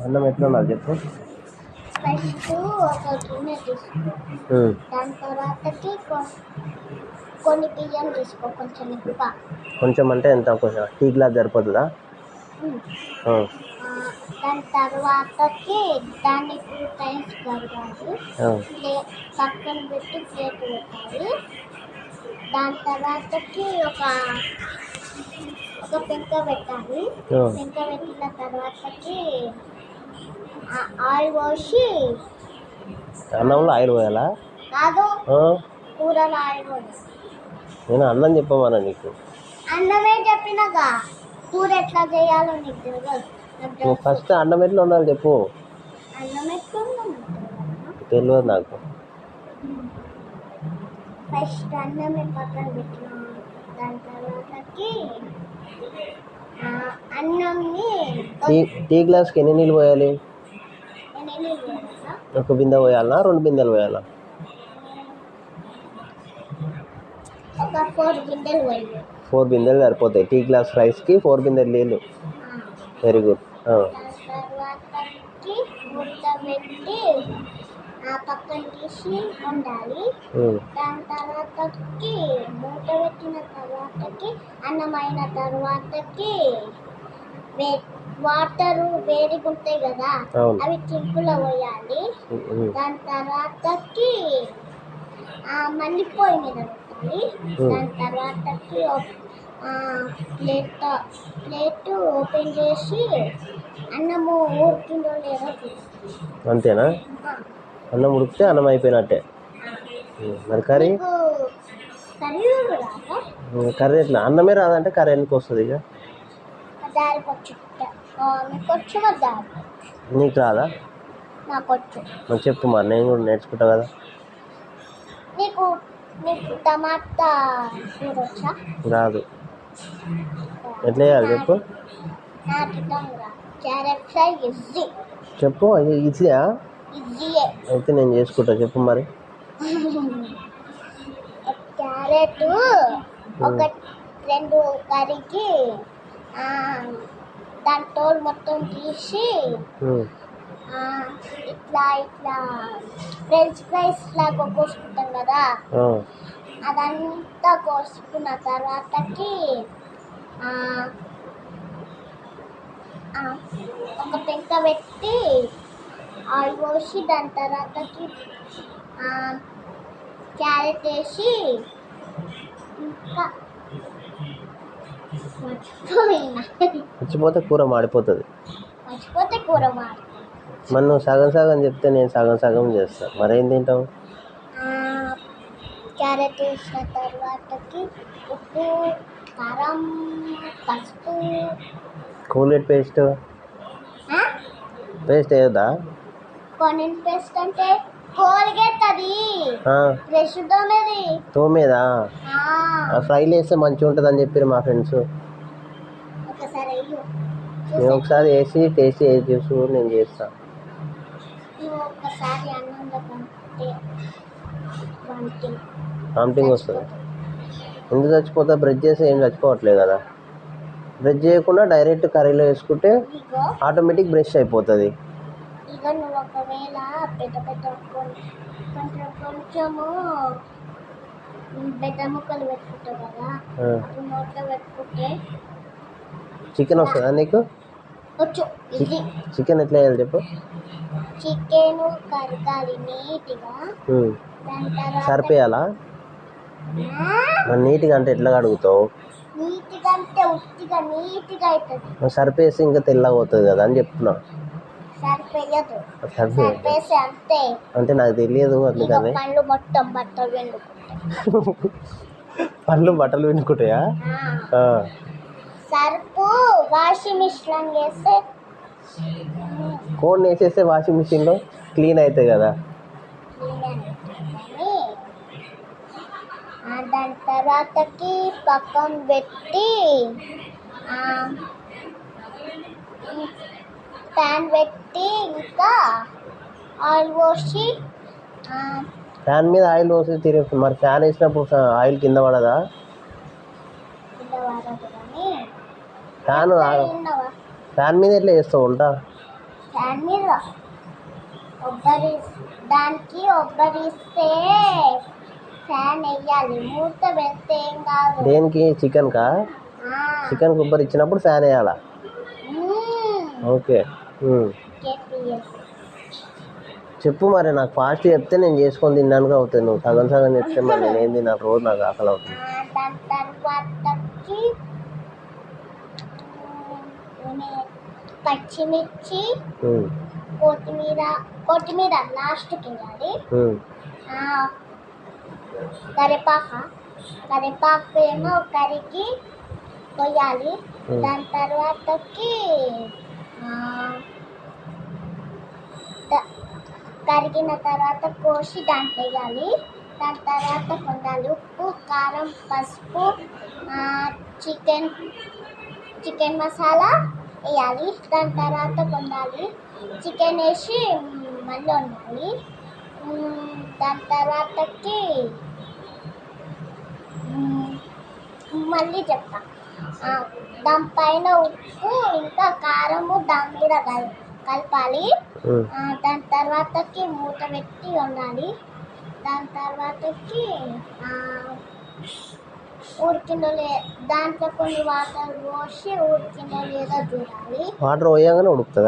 అన్నం ఎట్లా ఉండాలి చెప్పు. ఫస్ట్ ఒక గిన్నె తీసుకో, దాని తర్వాతకి కొన్ని బియ్యం తీసుకో, కొంచెం ఎక్కువ. కొంచెం అంటే ఎంత? కొంచెం టీ గ్లాస్ సరిపోతుందా? దాని తర్వాతకి దాన్ని 2 times కడగాలి, పక్కన పెట్టి ప్లేట్ పెట్టాలి. దాని తర్వాతకి ఒక పెంక పెట్టాలి. పెంక పెట్టిన తర్వాతకి ఆయిల్ పోసి. అన్నంలో ఆయిల్ పోయాలా? కాదు, కూరలో ఆయిల్ పోయాలి. నేను అన్నం చెప్పమన్నా నీకు. అన్నమే చెప్పినగా, కూర ఎట్లా చేయాలో నీకు తెలియదు. ఫస్ట్ అన్నం ఎట్లా ఉండాలి చెప్పు. అన్నం ఎట్లా తెలియదు నాకు. ఫస్ట్ అన్నమే పక్కన పెట్టిన దాని తర్వాతకి అన్నంని టీ గ్లాస్కి ఎన్ని నీళ్ళు పోయాలి? ఒక బిందె పోయాలా, 2 బిందెలు పోయాలా? ఒక 4 బిందెలు పోయాలి. 4 బిందెలు సరిపోతాయి. టీ గ్లాస్ రైస్కి 4 బిందెలు నీళ్ళు. Very good. తర్వాతకి మూత పెట్టి పక్కన తీసి ఉండాలి. దాని తర్వాతకి మూత పెట్టిన తర్వాతకి అన్నం అయిన తర్వాతకి వాటర్ వేడిగా ఉంటాయి కదా, అవి చింపులో పోయాలి. దాని తర్వాతకి మళ్ళీ పొయ్యి మీద పెట్టాలి. దాని తర్వాతకి ప్లేట్ ఓపెన్ చేసి అన్నము ఉడికిందో లేదో అంతేనా? అన్నం ఉడికితే అన్నం అయిపోయినట్టే. మరి కర్రీ కర్రీ ఎట్లా? అన్నమే రాదంటే కర్రీ ఎందుకు వస్తుంది? ఇక నీకు రాదా? నాకు చెప్పు, మరి నేను కూడా నేర్చుకుంటా కదా. నీకు టమాటా రాదు. ఎట్లా చేయాలి చెప్పు. Carrot fry easy. చెప్పు. అది ఈజీయా? అయితే నేను చేసుకుంటా. చెప్పు మరి. క్యారెట్ ఒక 2 కర్రీకి దాని తోలు మొత్తం తీసి ఇట్లా ఫ్రెంచ్ ఫ్రైస్ లాగా కోసుకుంటాం కదా, అదంతా కోసుకున్న తర్వాతకి ఒక పెంక పెట్టి ఆయిల్ పోసి దాని తర్వాతకి క్యారెట్ వేసి ఇంకా మర్చిపోతే కూర మాడిపోతుంది. మరి నువ్వు సగం సగం చెప్తే నేను సగం సగం చేస్తాను. మరేం తింటావు? క్యారెట్ వేసిన తర్వాతకి ఉప్పు, కారం, పసుపు. కోల్గేట్ పేస్ట్ వేయద్దా? కోల్గేట్ పేస్ట్ అంటే కోల్గేట్, అది బ్రష్ తోమేదా? ఫ్రైలు వేస్తే మంచిగా ఉంటుంది అని చెప్పారు మా ఫ్రెండ్స్. నేను ఒకసారి వేసి టేస్ట్ చూసు, నేను చేస్తాను. వామిటింగ్ వస్తుంది. ఎందుకు చచ్చిపోతా? బ్రష్ చేసి ఏం చచ్చిపోవట్లేదు కదా. బ్రష్ చేయకుండా డైరెక్ట్ కర్రీలో వేసుకుంటే ఆటోమేటిక్ బ్రష్ అయిపోతుంది. ఒకవేళ కొంచెము పెద్ద ముక్కలు పెట్టుకుంటావు కదా, నోట్లో పెట్టుకుంటే చికెన్ వస్తుందా నీకు? చికెన్ ఎట్లా వేయాలి చెప్పు. చికెన్ కడగాలి నీట్గా. సరిపోయాలా? నీట్గా అంటే ఎట్లా కడుగుతావు? నీట్గా అంటే ఉట్టిగా నీట్గా అవుతుంది. సరిపేసి ఇంకా తెల్లగా అవుతుంది కదా అని చెప్తున్నా. అంటే నాకు తెలియదు అందుకని. పళ్ళు బట్టలు పిండుకుంటాయా? సర్పు వాషింగ్ మిషన్ వేస్తే, కోన్ వేసేస్తే వాషింగ్ మిషన్లో క్లీన్ అవుతాయి కదా. దాని తర్వాతకి పక్కన పెట్టి ప్యాన్ పెట్టి ఇంకా ఆయిల్ పోసి. ఫ్యాన్ మీద ఆయిల్ పోసి తిరిగి మరి ఫ్యాన్ వేసినప్పుడు ఆయిల్ కింద పడదా? ఫ్యాన్ ఫ్యాన్ మీద ఎట్లా చేస్తావు వంట? ఫ్యాన్ మీద కొబ్బరి దానికి కొబ్బరిస్తే ఫ్యాన్ వేయాలి, మూత పెడితే ఏం కాదు. దేనికి? చికెన్కా? చికెన్ కొబ్బరి ఇచ్చినప్పుడు ఫ్యాన్ వేయాలా? ఓకే. చెప్పు మరి, నాకు ఫాస్ట్ చెప్తే నేను చేసుకొని తిన్నానుగా అవుతుంది. నువ్వు సగం సగం చెప్తే మరి నేను ఏం తిన్నాను? రోజు నాకు ఆకలి అవుతుంది. దాని తర్వాతకి పచ్చిమిర్చి, కొత్తిమీర లాస్ట్కి వేయాలి. కరివేపాకు ఏమో కరిగి కొయ్యాలి. దాని తర్వాతకి కరిగిన తర్వాత కోసి దాంట్లో వేయాలి. దాని తర్వాత కొండాలి ఉప్పు, కారం, పసుపు, చికెన్ మసాలా వేయాలి. దాని తర్వాత కొండాలి చికెన్ వేసి మళ్ళీ వండాలి. దాని తర్వాతకి మళ్ళీ చెప్తా. దానిపైన ఉప్పు ఇంకా కారము దాని మీద కలపాలి. దాని తర్వాతకి మూత పెట్టి వండాలి. దాని తర్వాతకి ఉడికిందో దాంట్లో కొన్ని వాటర్ పోసి ఉడికిందో లేదో చూడాలి. వాటర్ పోయగానే ఉడుకుతుందా?